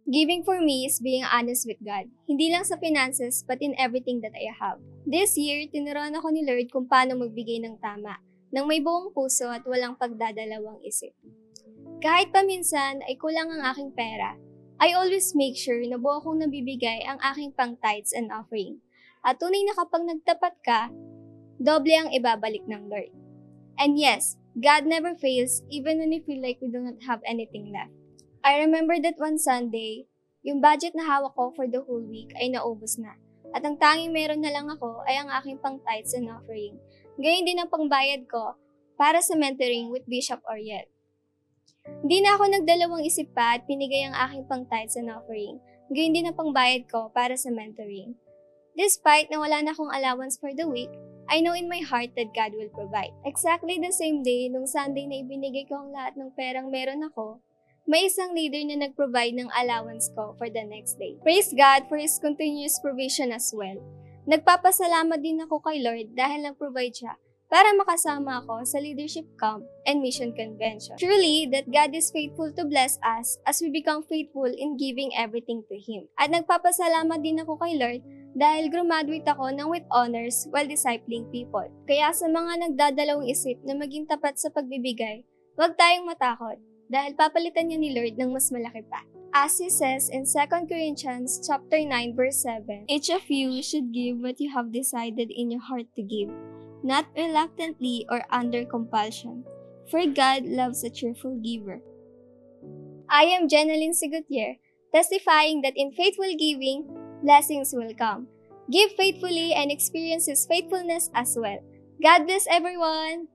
Giving for me is being honest with God, hindi lang sa finances but in everything that I have. This year, tinuruan ako ni Lord kung paano magbigay ng tama, ng may buong puso at walang pagdadalawang isip. Kahit paminsan ay kulang ang aking pera, I always make sure na buo kong nabibigay ang aking pang tithes and offering. At tunay na kapag nagtapat ka, doble ang ibabalik ng Lord. And yes, God never fails even when we feel like we do not have anything left. I remember that one Sunday, yung budget na hawak ko for the whole week ay naubos na. At ang tanging meron na lang ako ay ang aking pang tithes and offering. Gayon din ang pangbayad ko para sa mentoring with Bishop Oriel. Hindi na ako nagdalawang isip pa at pinigay ang aking pang tithes and offering. Gayon din ang pangbayad ko para sa mentoring. Despite na wala na akong allowance for the week, I know in my heart that God will provide. Exactly the same day, nung Sunday na ibinigay ko ang lahat ng perang meron ako, may isang leader na nag-provide ng allowance ko for the next day. Praise God for His continuous provision as well. Nagpapasalamat din ako kay Lord dahil nag-provide siya para makasama ako sa leadership camp and mission convention. Truly, that God is faithful to bless us as we become faithful in giving everything to Him. At nagpapasalamat din ako kay Lord dahil graduate ako ng with honors while discipling people. Kaya sa mga nagdadalawang isip na maging tapat sa pagbibigay, huwag tayong matakot dahil papalitan niya ni Lord ng mas malaki pa. As He says in 2 Corinthians chapter 9 verse 7, each of you should give what you have decided in your heart to give, not reluctantly or under compulsion, for God loves a cheerful giver. I am Jeneline Sigutier, testifying that in faithful giving, blessings will come. Give faithfully and experience His faithfulness as well. God bless everyone!